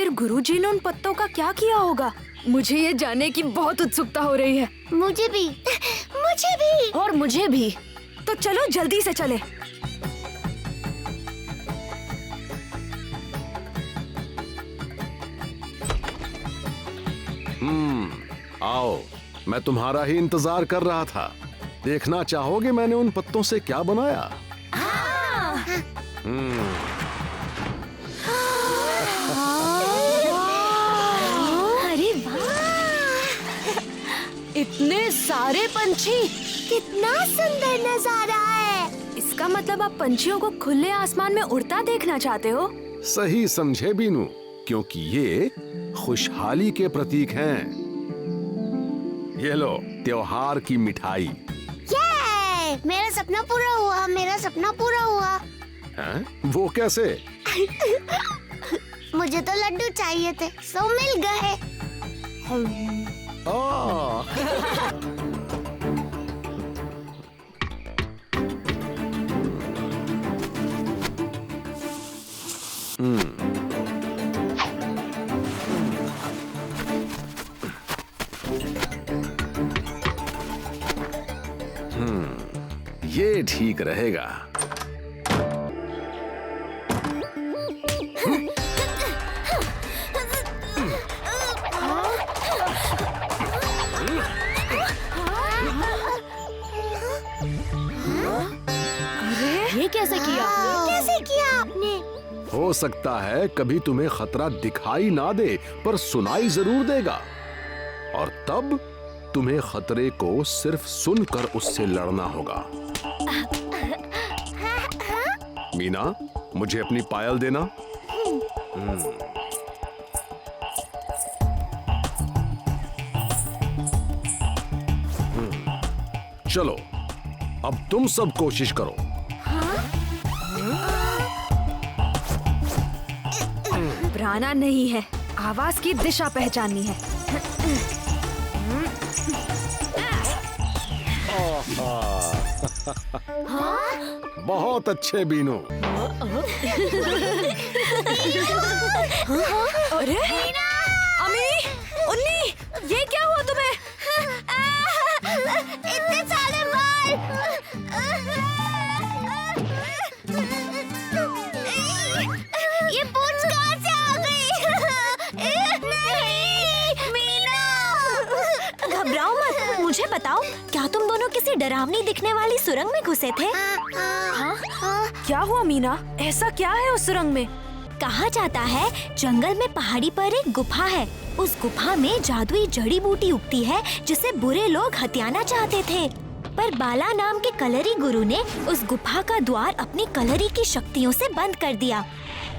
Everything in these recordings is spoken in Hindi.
आखिर गुरुजी ने उन पत्तों का क्या किया होगा? मुझे ये जानने की बहुत उत्सुकता हो रही है। मुझे भी और मुझे भी। तो चलो जल्दी से चले। आओ, मैं तुम्हारा ही इंतजार कर रहा था। देखना चाहोगे मैंने उन पत्तों से क्या बनाया? अरे वाह! इतने सारे पंछी! कितना सुंदर नजारा है। इसका मतलब आप पंछियों को खुले आसमान में उड़ता देखना चाहते हो? सही समझे बीनू, क्योंकि ये खुशहाली के प्रतीक हैं। ये लो त्योहार की मिठाई। ये मेरा सपना पूरा हुआ, मेरा सपना पूरा हुआ। हैं? वो कैसे? मुझे तो लड्डू चाहिए थे, सो मिल गए। ये ठीक रहेगा। ये कैसे किया? कैसे किया आपने? हो सकता है कभी तुम्हें खतरा दिखाई ना दे, पर सुनाई जरूर देगा, और तब तुम्हें खतरे को सिर्फ सुनकर उससे लड़ना होगा। मीना, मुझे अपनी पायल देना। चलो, अब तुम सब कोशिश करो। घबराना नहीं है, आवाज की दिशा पहचाननी है। बहुत अच्छे बीनू। अरे अमी, उन्नी, ये क्या हुआ तुम्हें? इतने सारे बाल। ये पूंछ कहाँ से आ गई? नहीं, मीना। घबराओ मत, मुझे बताओ, क्या तुम दोनों किसी डरावनी दिखने वाली सुरंग में घुसे थे? क्या हुआ मीना? ऐसा क्या है उस सुरंग में? कहा जाता है जंगल में पहाड़ी पर एक गुफा है। उस गुफा में जादुई जड़ी बूटी उगती है जिसे बुरे लोग हथियाना चाहते थे, पर बाला नाम के कलरी गुरु ने उस गुफा का द्वार अपनी कलरी की शक्तियों से बंद कर दिया।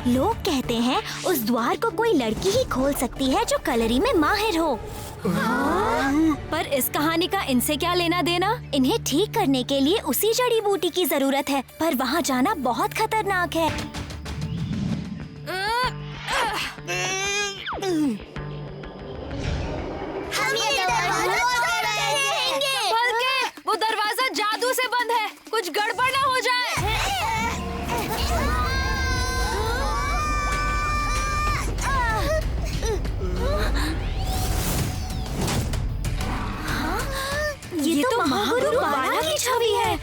लोग कहते हैं उस द्वार को कोई लड़की ही खोल सकती है जो कलरी में माहिर हो। पर इस कहानी का इनसे क्या लेना देना? इन्हें ठीक करने के लिए उसी जड़ी बूटी की जरूरत है, पर वहाँ जाना बहुत खतरनाक है। हम ये दरवाजा खोल रहेंगे। बल्कि वो दरवाजा जादू से बंद है, कुछ गड़बड़ ना हो जाए। ये तो महागुरु बाला की छवि है।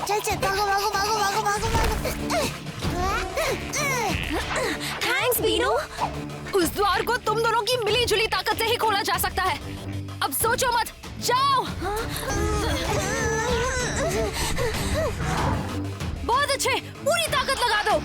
चल चल, भागो भागो भागो भागो भागो भागो। थैंक्स बीनू। उस द्वार को तुम दोनों की मिली जुली ताकत से ही खोला जा सकता है। अब सोचो मत, जाओ। बहुत अच्छे, पूरी ताकत लगा दो।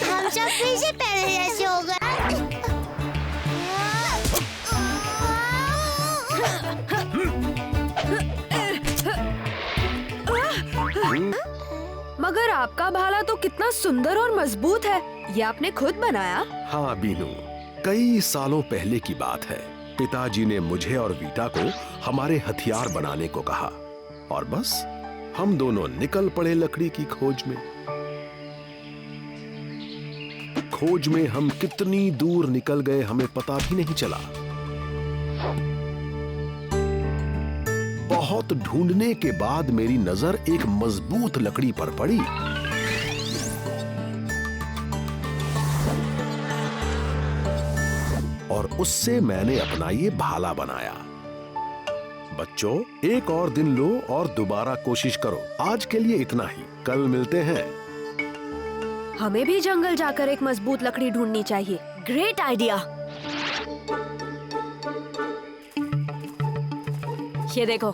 हम सब फिर से पहले जैसे हो गए। मगर आपका भाला तो कितना सुंदर और मजबूत है। ये आपने खुद बनाया? हाँ बीनू, कई सालों पहले की बात है। पिताजी ने मुझे और वीटा को हमारे हथियार बनाने को कहा और बस हम दोनों निकल पड़े लकड़ी की खोज में। खोज में हम कितनी दूर निकल गए हमें पता भी नहीं चला। बहुत ढूंढने के बाद मेरी नजर एक मजबूत लकड़ी पर पड़ी। और उससे मैंने अपना ये भाला बनाया। बच्चों, एक और दिन लो और दोबारा कोशिश करो। आज के लिए इतना ही, कल मिलते हैं। हमें भी जंगल जाकर एक मजबूत लकड़ी ढूंढनी चाहिए। Great idea. ये देखो,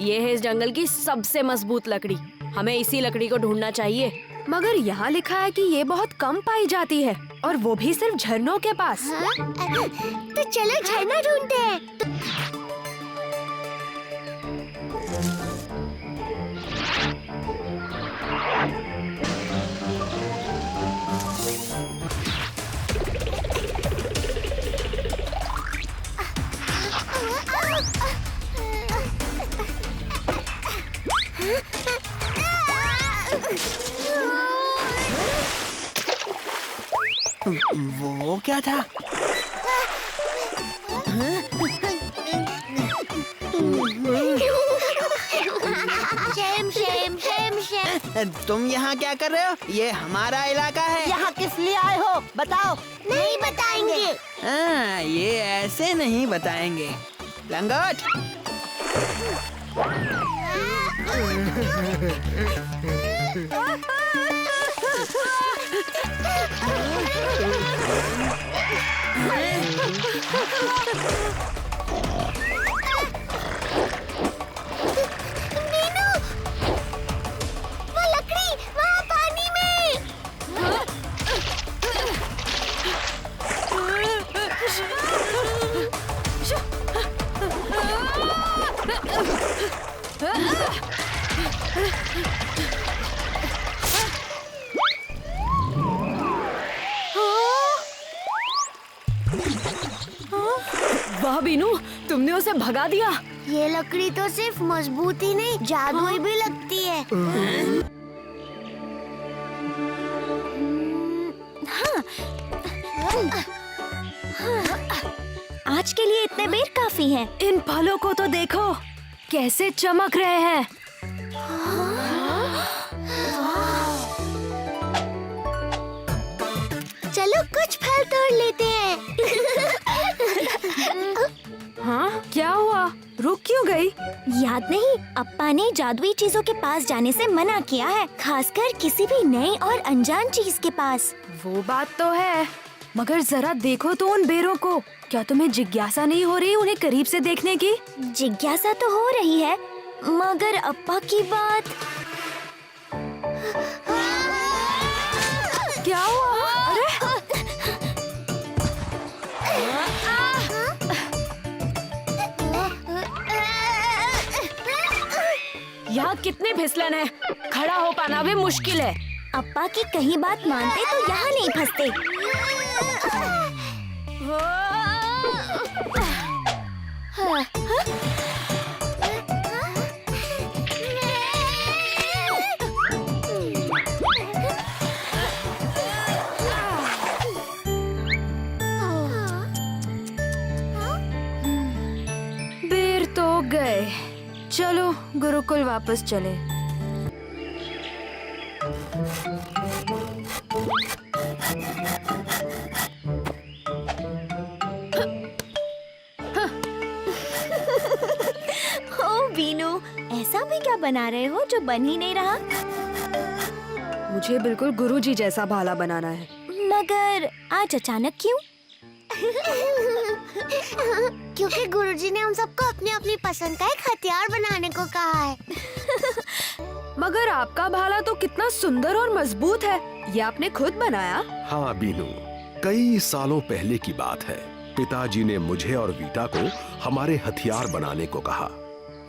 ये है इस जंगल की सबसे मजबूत लकड़ी। हमें इसी लकड़ी को ढूंढना चाहिए। मगर यहाँ लिखा है कि ये बहुत कम पाई जाती है और वो भी सिर्फ झरनों के पास। तो चलो झरना ढूंढते हैं। वो क्या था? Shem Shem Shem Shem. तुम यहाँ क्या कर रहे हो? ये हमारा इलाका है। यहाँ किस लिए आए हो बताओ। नहीं बताएंगे। हाँ, ये ऐसे नहीं बताएंगे। लंगोट, मीनू, वो लकड़ी वहाँ पानी में। वाह बीनू, तुमने उसे भगा दिया। ये लकड़ी तो सिर्फ मजबूत ही नहीं, जादुई भी लगती है। आज के लिए इतने बेर काफी हैं। इन फलों को तो देखो, कैसे चमक रहे हैं। चलो कुछ फल तोड़ लेते हैं। हाँ, क्या हुआ? रुक क्यों गई? याद नहीं, अप्पा ने जादुई चीजों के पास जाने से मना किया है, खासकर किसी भी नई और अनजान चीज के पास। वो बात तो है, मगर जरा देखो तो उन बेरों को। क्या तुम्हें जिज्ञासा नहीं हो रही उन्हें करीब से देखने की? जिज्ञासा तो हो रही है, मगर अप्पा की बात। क्या हुआ? अरे यहाँ कितने फिसलन है, खड़ा हो पाना भी मुश्किल है। अप्पा की कहीं बात मानते तो यहाँ नहीं फंसते। बेर तो गए, चलो गुरुकुल वापस चले। ओ बीनू, भी क्या बना रहे हो जो बन ही नहीं रहा? मुझे बिल्कुल गुरुजी जैसा भाला बनाना है। मगर आज अचानक क्यों? क्योंकि गुरुजी ने हम सबको अपनी अपनी पसंद का एक हथियार बनाने को कहा है। मगर आपका भाला तो कितना सुंदर और मजबूत है। ये आपने खुद बनाया? हाँ बीनू, कई सालों पहले की बात है। पिताजी ने मुझे और वीटा को हमारे हथियार बनाने को कहा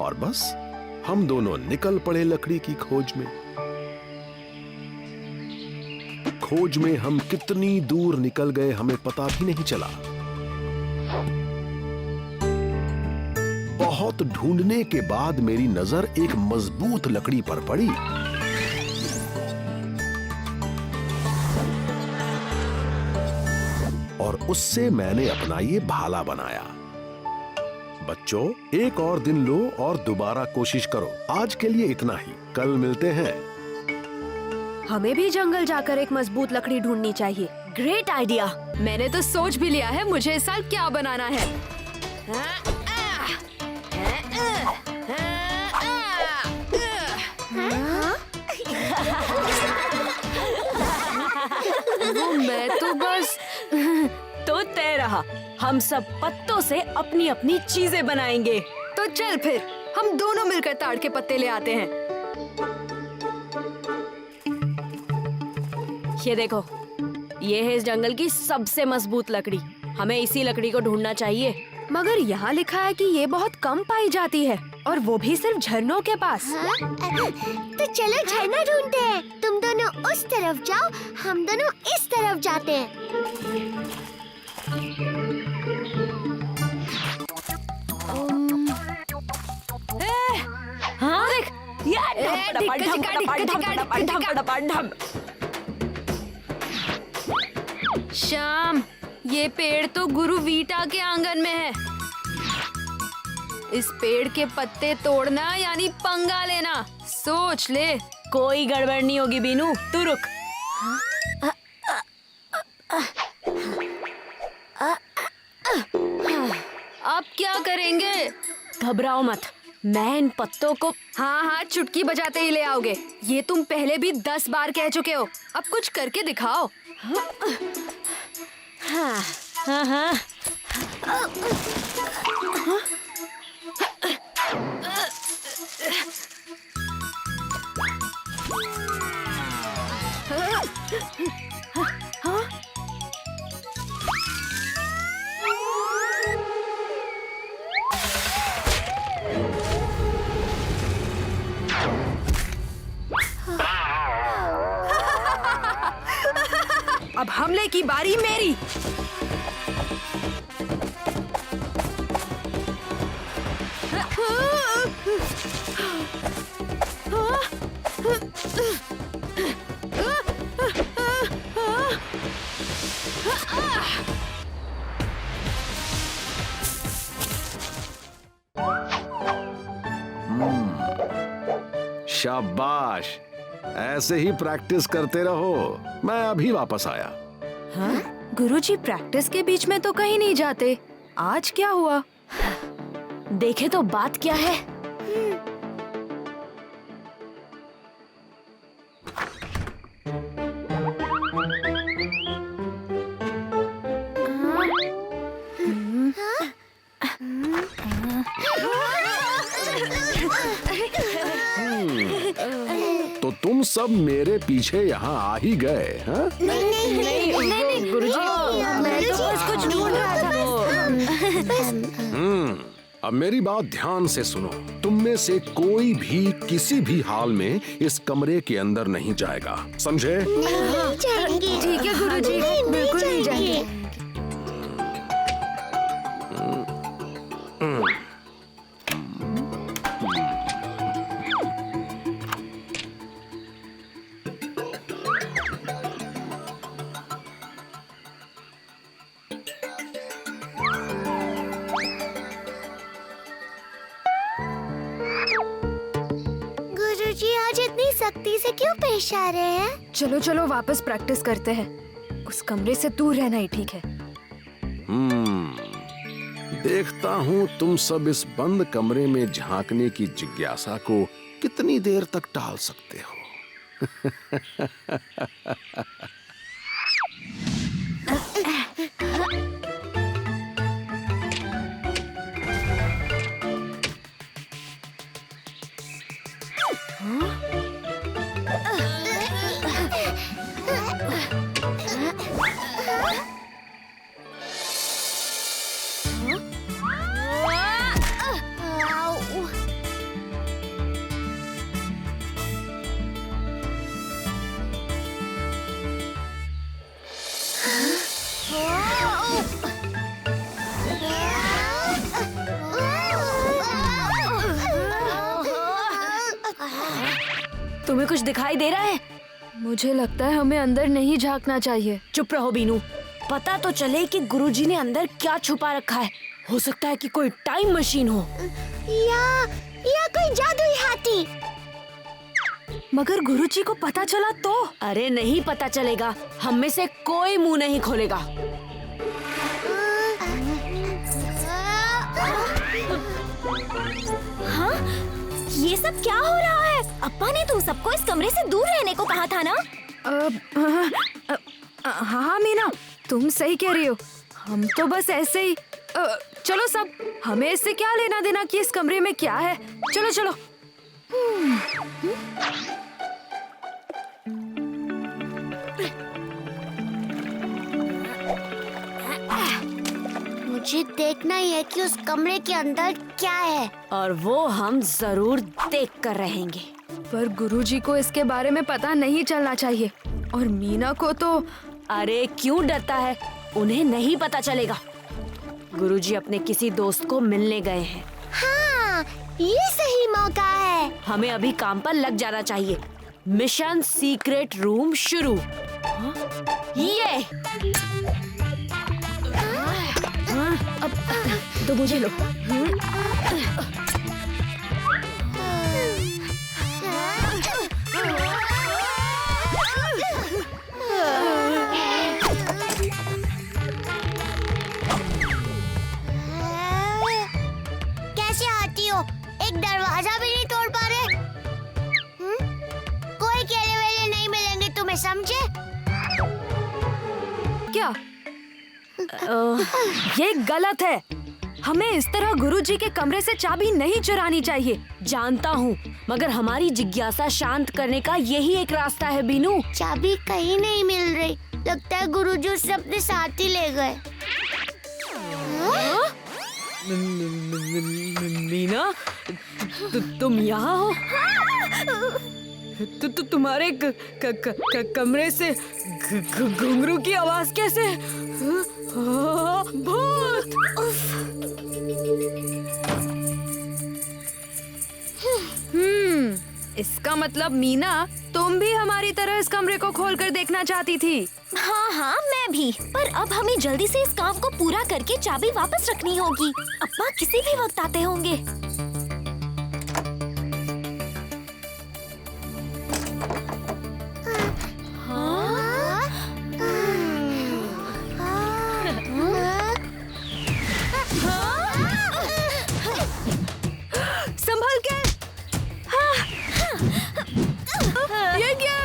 और बस हम दोनों निकल पड़े लकड़ी की खोज में। खोज में हम कितनी दूर निकल गए हमें पता भी नहीं चला। बहुत ढूंढने के बाद मेरी नजर एक मजबूत लकड़ी पर पड़ी। और उससे मैंने अपना ये भाला बनाया। बच्चों, एक और दिन लो और दोबारा कोशिश करो। आज के लिए इतना ही, कल मिलते हैं। हमें भी जंगल जाकर एक मजबूत लकड़ी ढूंढनी चाहिए। Great idea. मैंने तो सोच भी लिया है मुझे इस साल क्या बनाना है। वो मैं तो बस तो तय रहा। हम सब पत्तों से अपनी अपनी चीजें बनाएंगे। तो चल फिर हम दोनों मिलकर ताड़ के पत्ते ले आते हैं। ये देखो, ये है इस जंगल की सबसे मजबूत लकड़ी। हमें इसी लकड़ी को ढूंढना चाहिए। मगर यहाँ लिखा है कि ये बहुत कम पाई जाती है और वो भी सिर्फ झरनों के पास। तो चलो झरना ढूंढते हैं। तुम दोनों उस तरफ जाओ, हम दोनों इस तरफ जाते हैं। हाँ देख, श्याम, ये पेड़ तो गुरु वीटा के आंगन में है। इस पेड़ के पत्ते तोड़ना यानी पंगा लेना। सोच ले, कोई गड़बड़ नहीं होगी बीनू, तू रुक। अब क्या करेंगे? घबराओ मत, मैं इन पत्तों को हाँ चुटकी बजाते ही ले आओगे। ये तुम पहले भी 10 बार कह चुके हो। अब कुछ करके दिखाओ। हाँ। अब हमले की बारी मेरी। शाबाश, ऐसे ही प्रैक्टिस करते रहो। मैं अभी वापस आया। हाँ? गुरुजी प्रैक्टिस के बीच में तो कहीं नहीं जाते। आज क्या हुआ? देखे तो बात क्या है। तो तुम सब मेरे पीछे यहाँ आ ही गए, हाँ? नहीं गुरुजी, मैं तो बस कुछ ढूंढ रहा था। अब मेरी बात ध्यान से सुनो। तुम में से कोई भी किसी भी हाल में इस कमरे के अंदर नहीं जाएगा, समझे? नहीं जाएंगे। ठीक है गुरुजी, बिल्कुल नहीं जाएंगे। गुरुजी आज इतनी सख्ती से क्यों पेश आ रहे हैं? चलो वापस प्रैक्टिस करते हैं। उस कमरे से दूर रहना ही ठीक है। देखता हूँ तुम सब इस बंद कमरे में झांकने की जिज्ञासा को कितनी देर तक टाल सकते हो? तुम्हें कुछ दिखाई दे रहा है? मुझे लगता है हमें अंदर नहीं झांकना चाहिए। चुप रहो बीनू, पता तो चले कि गुरुजी ने अंदर क्या छुपा रखा है। हो सकता है कि कोई टाइम मशीन हो या कोई जादुई हाथी। मगर गुरुजी को पता चला तो? अरे नहीं पता चलेगा, हम में से कोई मुंह नहीं खोलेगा। हाँ? ये सब क्या हो रहा है? अप्पा ने तुम सबको इस कमरे से दूर रहने को कहा था ना? हाँ मीना, तुम सही कह रही हो। हम तो बस ऐसे ही चलो सब, हमें इससे क्या लेना देना कि इस कमरे में क्या है। चलो चलो। मुझे देखना ही है कि उस कमरे के अंदर क्या है। और वो हम जरूर देख कर रहेंगे। पर गुरुजी को इसके बारे में पता नहीं चलना चाहिए। और मीना को तो। अरे क्यों डरता है? उन्हें नहीं पता चलेगा। गुरुजी अपने किसी दोस्त को मिलने गए हैं। हाँ, ये सही मौका है। हमें अभी काम पर लग जाना चाहिए। मिशन सीक्रेट रूम शुरू। हाँ? ये अब तो मुझे लो। कैसे आती हो? एक दरवाजा भी नहीं तोड़ पा रहे। कोई केले वेले नहीं मिलेंगे तुम्हें, समझे? क्या? ये गलत है। हमें इस तरह गुरुजी के कमरे से चाबी नहीं चुरानी चाहिए। जानता हूँ, मगर हमारी जिज्ञासा शांत करने का यही एक रास्ता है बीनू। चाबी कहीं नहीं मिल रही। लगता है गुरुजी उसे अपने साथ ही ले गए। मीना, तुम यहाँ हो? तुम्हारे कमरे से घुंघरू की आवाज कैसे? भूत! इसका मतलब मीना, तुम भी हमारी तरह इस कमरे को खोलकर देखना चाहती थी। हाँ हाँ, मैं भी। पर अब हमें जल्दी से इस काम को पूरा करके चाबी वापस रखनी होगी। अप्पा किसी भी वक्त आते होंगे। संभल के। ये क्या?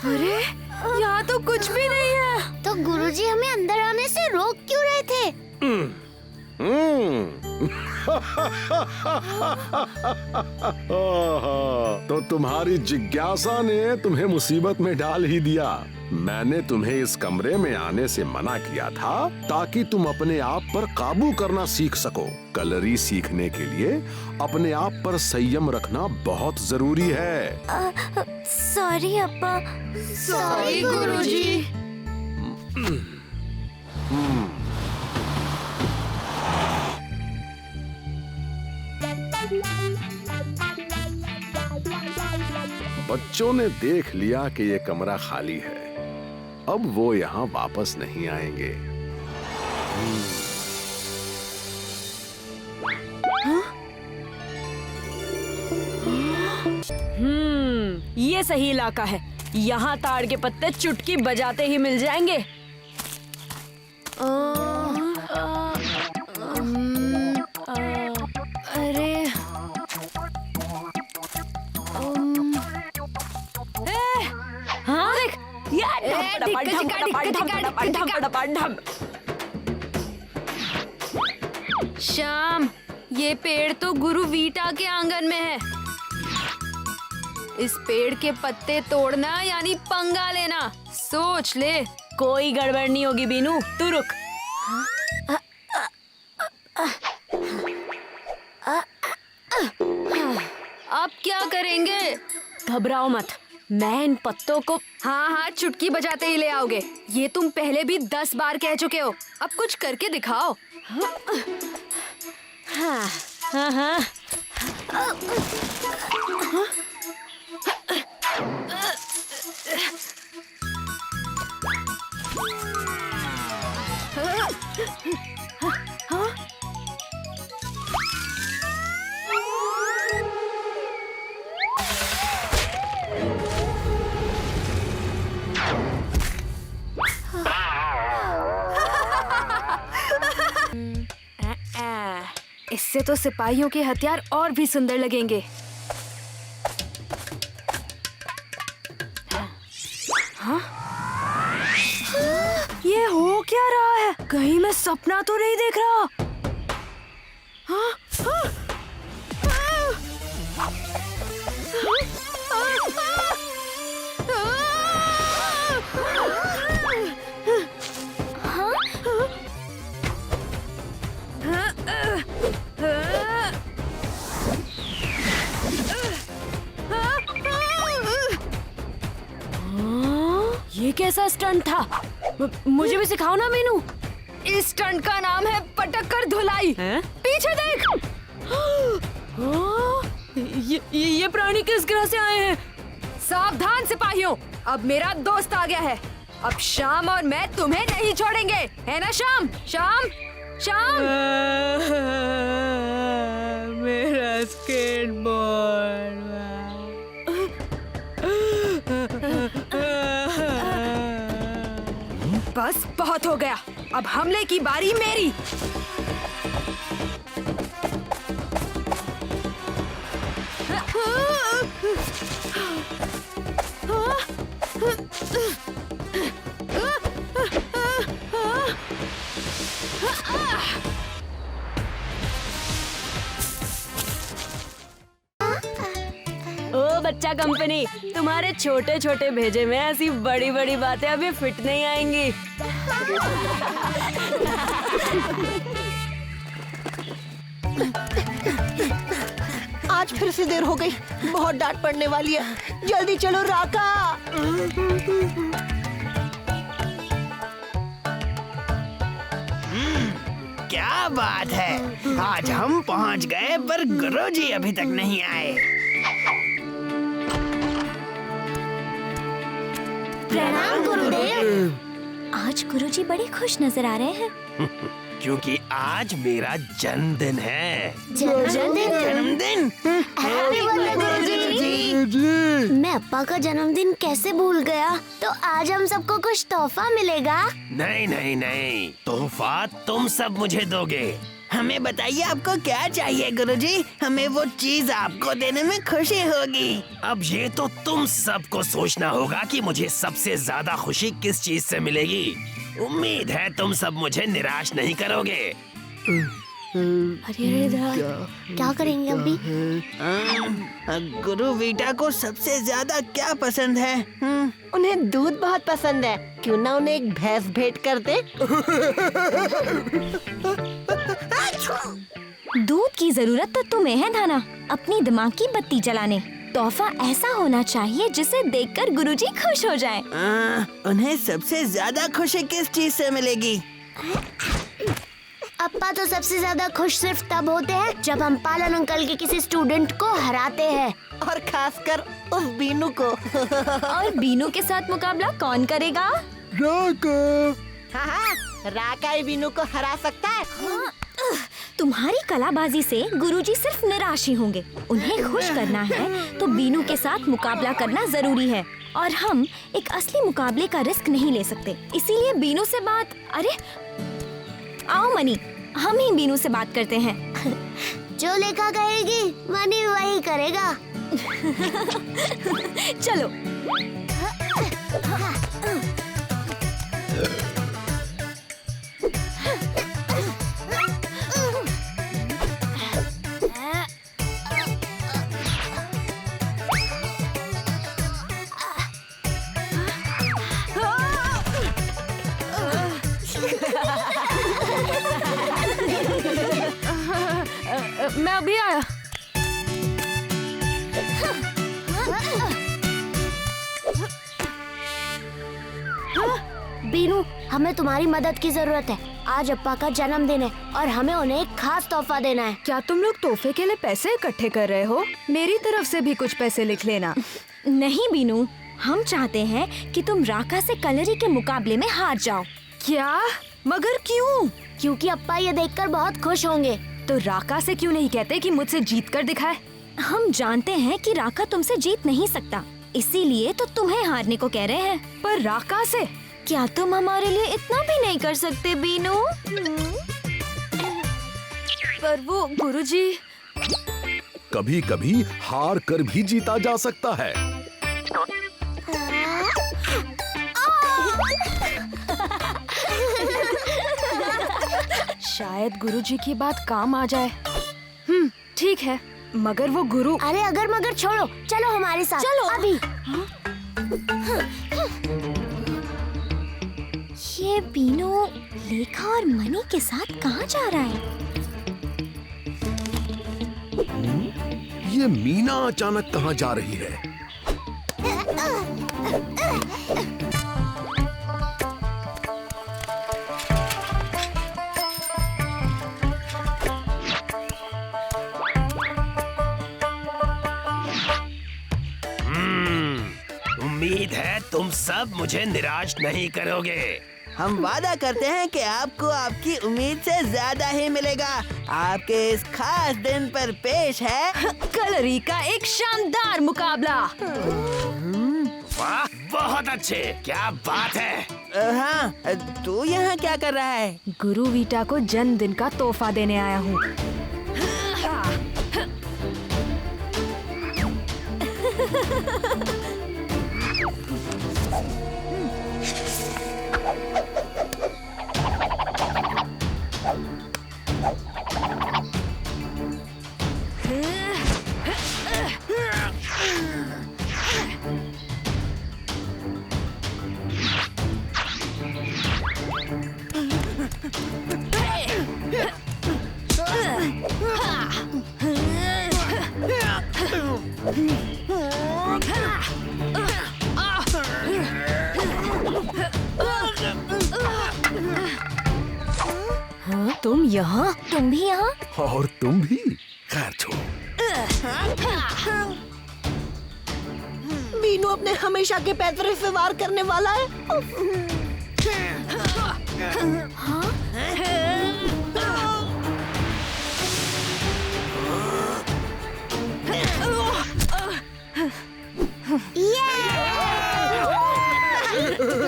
अरे यहाँ तो कुछ भी नहीं है। तो गुरुजी हमें अंदर आने से रोक क्यों रहे थे? तो तुम्हारी जिज्ञासा ने तुम्हें मुसीबत में डाल ही दिया। मैंने तुम्हें इस कमरे में आने से मना किया था ताकि तुम अपने आप पर काबू करना सीख सको। कलरी सीखने के लिए अपने आप पर संयम रखना बहुत जरूरी है। सॉरी अप्पा। सॉरी गुरुजी। बच्चों ने देख लिया कि ये कमरा खाली है। अब वो यहाँ वापस नहीं आएंगे। ये सही इलाका है। यहाँ ताड़ के पत्ते चुटकी बजाते ही मिल जाएंगे। अरे हाँ देख, श्याम, ये पेड़ तो गुरु वीटा के आंगन में है। इस पेड़ के पत्ते तोड़ना यानी पंगा लेना, सोच ले। कोई गड़बड़ नहीं होगी बीनू, तू रुक। अब क्या करेंगे? घबराओ मत, मैं इन पत्तों को हाँ चुटकी बजाते ही ले आओगे। ये तुम पहले भी 10 बार कह चुके हो, अब कुछ करके दिखाओ। हाँ। इससे तो सिपाहियों के हथियार और भी सुंदर लगेंगे। हाँ? ये हो क्या रहा है? कहीं मैं सपना तो नहीं देख रहा? हाँ? हाँ? ये कैसा स्टंट था? मुझे भी सिखाओ ना मीनू। इस स्टंट का नाम है पटक कर धुलाई। पीछे देख। ये प्राणी किस ग्रह से आए हैं? सावधान सिपाहियों, अब मेरा दोस्त आ गया है। अब श्याम और मैं तुम्हें नहीं छोड़ेंगे, है ना श्याम? श्याम, श्याम। मेरा स्केटबोर्ड। बस बहुत हो गया, अब हमले की बारी मेरी। ओ बच्चा कंपनी, तुम्हारे छोटे छोटे भेजे में ऐसी बड़ी बड़ी बातें अभी फिट नहीं आएंगी। आज फिर से देर हो गई, बहुत डांट पड़ने वाली है। जल्दी चलो राका। क्या बात है, आज हम पहुंच गए पर गुरुजी अभी तक नहीं आए। प्रणाम गुरुदेव। आज गुरुजी बड़े खुश नजर आ रहे हैं। क्योंकि आज मेरा जन्मदिन है। जन्मदिन। हैप्पी बर्थडे गुरुजी। मैं अप्पा का जन्मदिन कैसे भूल गया? तो आज हम सबको कुछ तोहफा मिलेगा। नहीं नहीं नहीं, तोहफा तुम सब मुझे दोगे। हमें बताइए आपको क्या चाहिए गुरुजी, हमें वो चीज आपको देने में खुशी होगी। अब ये तो तुम सबको सोचना होगा कि मुझे सबसे ज्यादा खुशी किस चीज से मिलेगी। उम्मीद है तुम सब मुझे निराश नहीं करोगे। अरे क्या करेंगे अभी? गुरु वीटा को सबसे ज्यादा क्या पसंद है? उन्हें दूध बहुत पसंद है, क्यों ना उन्हें एक भैंस भेंट कर दे? दूध की जरूरत तो तुम्हें है धाना, अपनी दिमाग की बत्ती जलाने। तोहफा ऐसा होना चाहिए जिसे देखकर गुरुजी खुश हो जाएं। उन्हें सबसे ज्यादा खुशी किस चीज से मिलेगी? अप्पा तो सबसे ज्यादा खुश सिर्फ तब होते हैं जब हम पालन अंकल के किसी स्टूडेंट को हराते हैं। और खासकर उस बीनू को। और बीनू के साथ मुकाबला कौन करेगा? हाँ, राका ही बीनू को हरा सकता है। तुम्हारी कलाबाजी से गुरुजी सिर्फ निराश ही होंगे। उन्हें खुश करना है तो बीनू के साथ मुकाबला करना जरूरी है और हम एक असली मुकाबले का रिस्क नहीं ले सकते। इसीलिए बीनू से बात। अरे आओ मनी, हम ही बीनू से बात करते हैं। जो लेखा कहेगी मनी वही करेगा। चलो। मैं अभी आया। बीनू, हमें तुम्हारी मदद की जरूरत है। आज अप्पा का जन्मदिन है और हमें उन्हें एक खास तोहफा देना है। क्या तुम लोग तोहफे के लिए पैसे इकट्ठे कर रहे हो? मेरी तरफ से भी कुछ पैसे लिख लेना। नहीं बीनू, हम चाहते हैं कि तुम राका से कलरी के मुकाबले में हार जाओ। क्या? मगर क्यों? क्योंकि अप्पा ये देखकर बहुत खुश होंगे। तो राका से क्यों नहीं कहते कि मुझसे जीत कर दिखाए? हम जानते हैं कि राका तुमसे जीत नहीं सकता, इसीलिए तो तुम्हें हारने को कह रहे हैं। पर राका से? क्या तुम हमारे लिए इतना भी नहीं कर सकते बीनू? पर वो गुरुजी। कभी कभी हार कर भी जीता जा सकता है। शायद गुरुजी की बात काम आ जाए। ठीक है, मगर वो गुरु। अरे अगर मगर छोड़ो, चलो हमारे साथ। चलो। अभी। ये बीनू लेखा और मनी के साथ कहाँ जा रहा है? ये मीना अचानक कहाँ जा रही है? उम्मीद है तुम सब मुझे निराश नहीं करोगे। हम वादा करते हैं कि आपको आपकी उम्मीद से ज्यादा ही मिलेगा। आपके इस खास दिन पर पेश है कलरी का एक शानदार मुकाबला। वाह, बहुत अच्छे, क्या बात है। हाँ, तू यहाँ क्या कर रहा है? गुरु वीटा को जन्मदिन का तोहफा देने आया हूँ। हाँ, तुम यहाँ? तुम भी यहाँ? और तुम भी? खैर छोड़ो। बीनू अपने हमेशा के पैतरे से वार करने वाला है।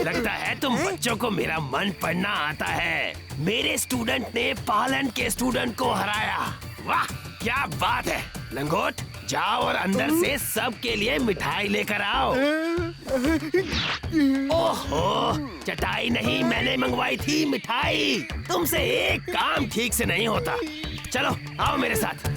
लगता है तुम बच्चों को मेरा मन पढ़ना आता है। मेरे स्टूडेंट ने पोलैंड के स्टूडेंट को हराया। वाह, क्या बात है। लंगोट, जाओ और अंदर से सबके लिए मिठाई लेकर आओ। ओहो, चटाई नहीं, मैंने मंगवाई थी मिठाई। तुमसे एक काम ठीक से नहीं होता। चलो आओ मेरे साथ।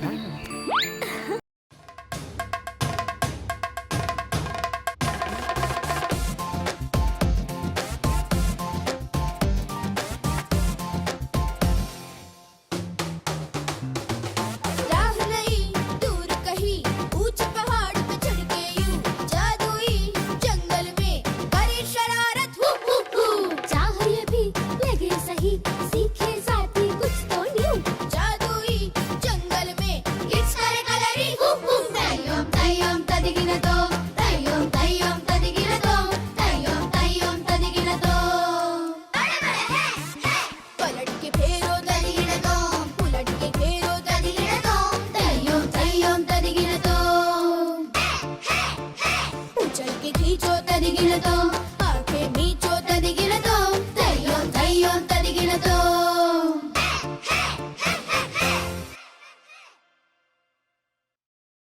पलट के फेरो तदिगिनतो, उलट के తదిగినతో